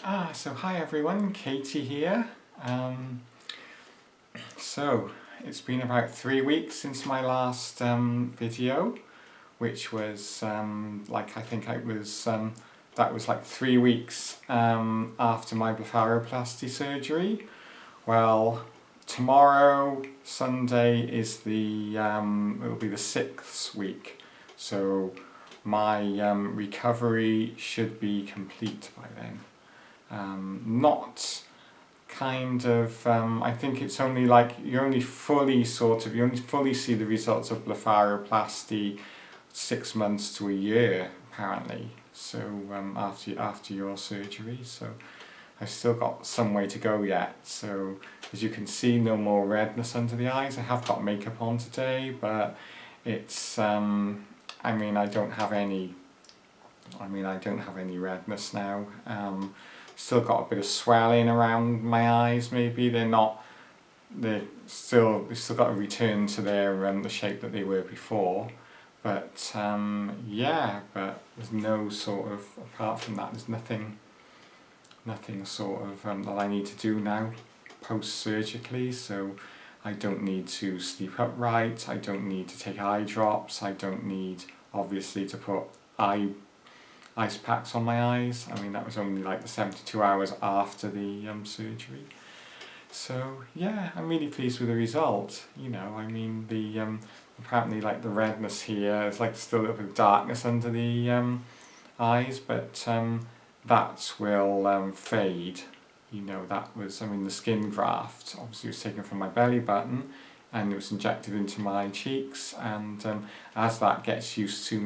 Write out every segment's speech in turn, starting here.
So hi everyone, Katie here. So it's been about 3 weeks since my last video, which was I think it was that was like 3 weeks after my blepharoplasty surgery. Well, tomorrow, Sunday, is the it'll be the 6th week, so my recovery should be complete by then. Not kind of, I think it's only like, you only fully see the results of blepharoplasty 6 months to a year, apparently, so after your surgery, so I've still got some way to go yet. So as you can see, no more redness under the eyes. I have got makeup on today, but it's, I don't have any redness now. Still got a bit of swelling around my eyes. Maybe they've still got to return to their the shape that they were before. But yeah, but there's no sort of, apart from that, there's nothing sort of that I need to do now post-surgically. So I don't need to sleep upright, I don't need to take eye drops, I don't need obviously to put ice packs on my eyes. That was only like the 72 hours after the surgery. So yeah, I'm really pleased with the result. The apparently like the redness here, there's like still a little bit of darkness under the eyes, but that will fade. That was, the skin graft obviously was taken from my belly button and it was injected into my cheeks, and as that gets used to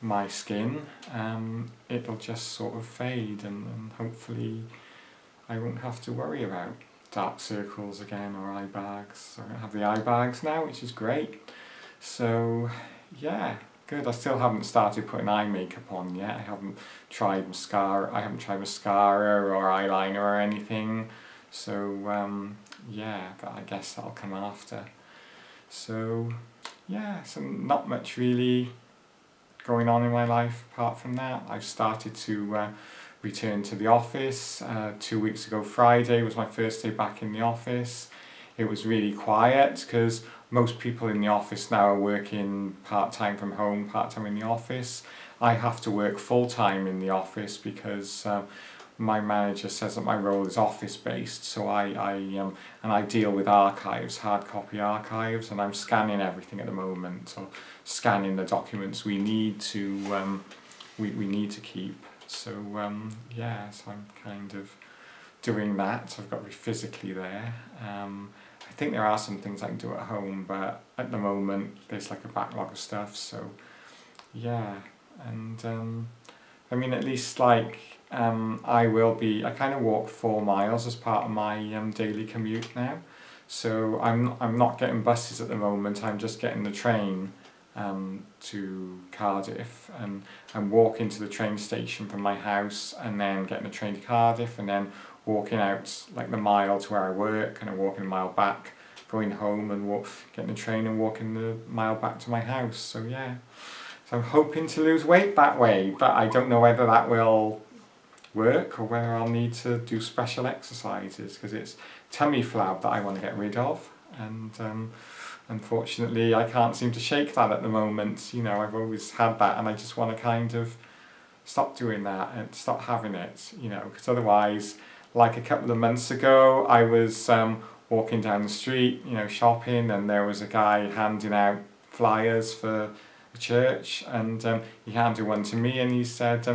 my skin, it'll just sort of fade, and hopefully I won't have to worry about dark circles again or eye bags. I don't have the eye bags now, which is great. So yeah, good. I still haven't started putting eye makeup on yet. I haven't tried mascara or eyeliner or anything. So yeah, but I guess that'll come after. So yeah, so not much really going on in my life apart from that. I've started to return to the office. 2 weeks ago Friday was my first day back in the office. It was really quiet because most people in the office now are working part-time from home, part-time in the office. I have to work full-time in the office because my manager says that my role is office-based, so I deal with archives, hard copy archives, and I'm scanning everything at the moment, or scanning the documents we need to we need to keep. So yeah, so I'm kind of doing that. So I've got to be physically there. I think there are some things I can do at home, but at the moment there's like a backlog of stuff. So yeah, and at least like I kind of walk 4 miles as part of my daily commute now. So I'm not getting buses at the moment. I'm just getting the train to Cardiff, and I'm walking to the train station from my house, and then getting the train to Cardiff, and then walking out like the mile to where I work, and I'm walking a mile back, going home, and getting the train and walking the mile back to my house. So yeah, so I'm hoping to lose weight that way, but I don't know whether that will work or whether I'll need to do special exercises, because it's tummy flab that I want to get rid of, and unfortunately I can't seem to shake that at the moment. I've always had that, and I just want to kind of stop doing that and stop having it, because otherwise, like a couple of months ago, I was walking down the street, shopping, and there was a guy handing out flyers for the church, and he handed one to me, and he said,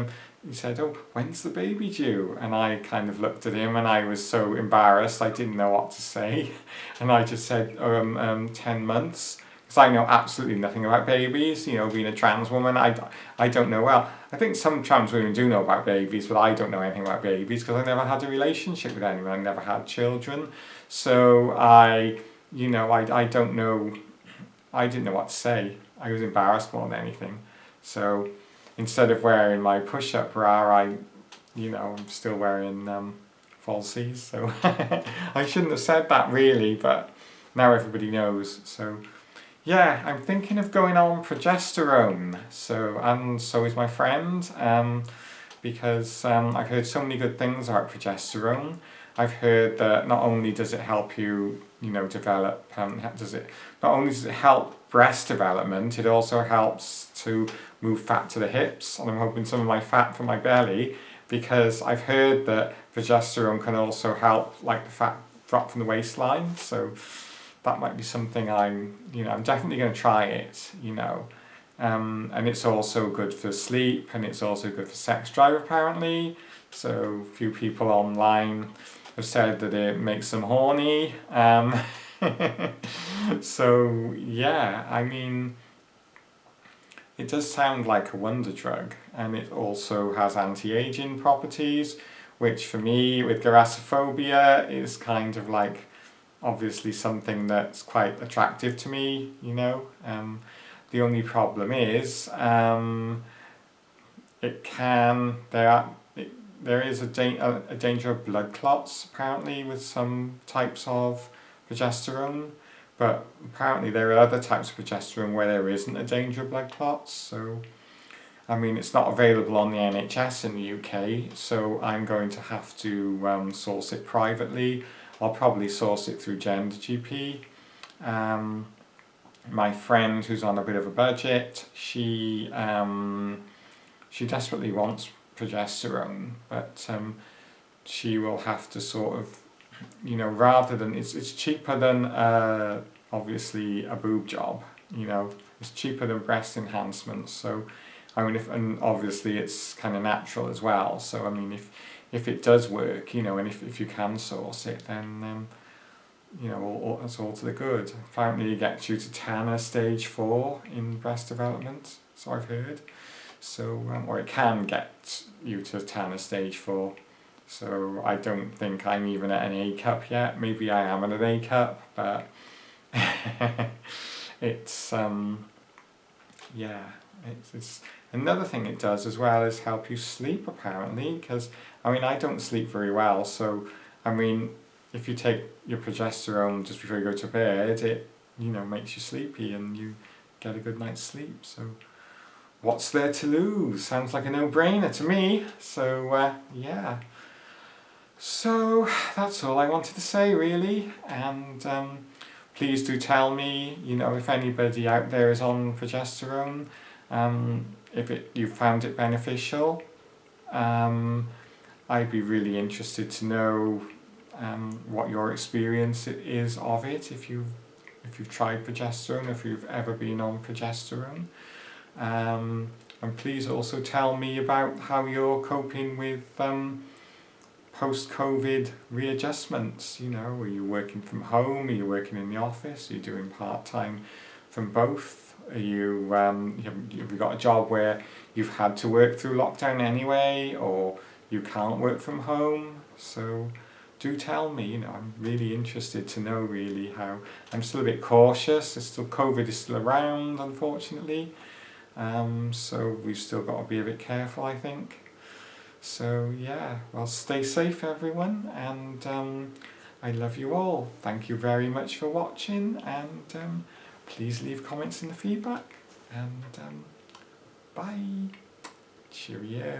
oh, when's the baby due? And I kind of looked at him, and I was so embarrassed, I didn't know what to say. And I just said, 10 months. Because I know absolutely nothing about babies, being a trans woman, I don't know. Well, I think some trans women do know about babies, but I don't know anything about babies because I never had a relationship with anyone, I never had children. So I don't know, I didn't know what to say. I was embarrassed more than anything. So instead of wearing my push-up bra, I'm still wearing falsies. So I shouldn't have said that really, but now everybody knows. So yeah, I'm thinking of going on progesterone. And so is my friend, because I've heard so many good things about progesterone. I've heard that not only does it help you, develop, not only does it help breast development, it also helps to move fat to the hips, and I'm hoping some of my fat from my belly, because I've heard that progesterone can also help like the fat drop from the waistline, so that might be something I'm definitely going to try it, and it's also good for sleep, and it's also good for sex drive apparently. So a few people online have said that it makes them horny. So yeah, I mean, it does sound like a wonder drug, and it also has anti-aging properties, which for me with grassophobia is kind of like obviously something that's quite attractive to me, the only problem is there is a danger of blood clots apparently with some types of progesterone, but apparently there are other types of progesterone where there isn't a danger of blood clots. So I mean, it's not available on the NHS in the UK, so I'm going to have to source it privately. I'll probably source it through Gender GP. My friend who's on a bit of a budget, she desperately wants progesterone, but she will have to sort of, rather than, it's cheaper than obviously a boob job, it's cheaper than breast enhancements. So I mean, and obviously it's kind of natural as well. So I mean, if it does work, and if you can source it, then it's all to the good. Apparently it gets you to Tanner stage 4 in breast development, so I've heard. So or it can get you to Tanner stage 4. So I don't think I'm even at an A cup yet. Maybe I am at an A cup, but it's it's another thing it does as well is help you sleep apparently, because I mean I don't sleep very well, so I mean if you take your progesterone just before you go to bed, it makes you sleepy and you get a good night's sleep. So what's there to lose? Sounds like a no-brainer to me. So yeah, so that's all I wanted to say really, and please do tell me, if anybody out there is on progesterone, if you found it beneficial. I'd be really interested to know what your experience is of it, if you've tried progesterone, if you've ever been on progesterone. And please also tell me about how you're coping with post-COVID readjustments. Are you working from home? Are you working in the office? Are you doing part-time from both? Are you have you got a job where you've had to work through lockdown anyway, or you can't work from home? So do tell me, I'm really interested to know really how. I'm still a bit cautious. COVID is still around, unfortunately. So we've still got to be a bit careful, I think. So yeah, well, stay safe everyone, and I love you all. Thank you very much for watching, and please leave comments in the feedback, and bye. Cheerio.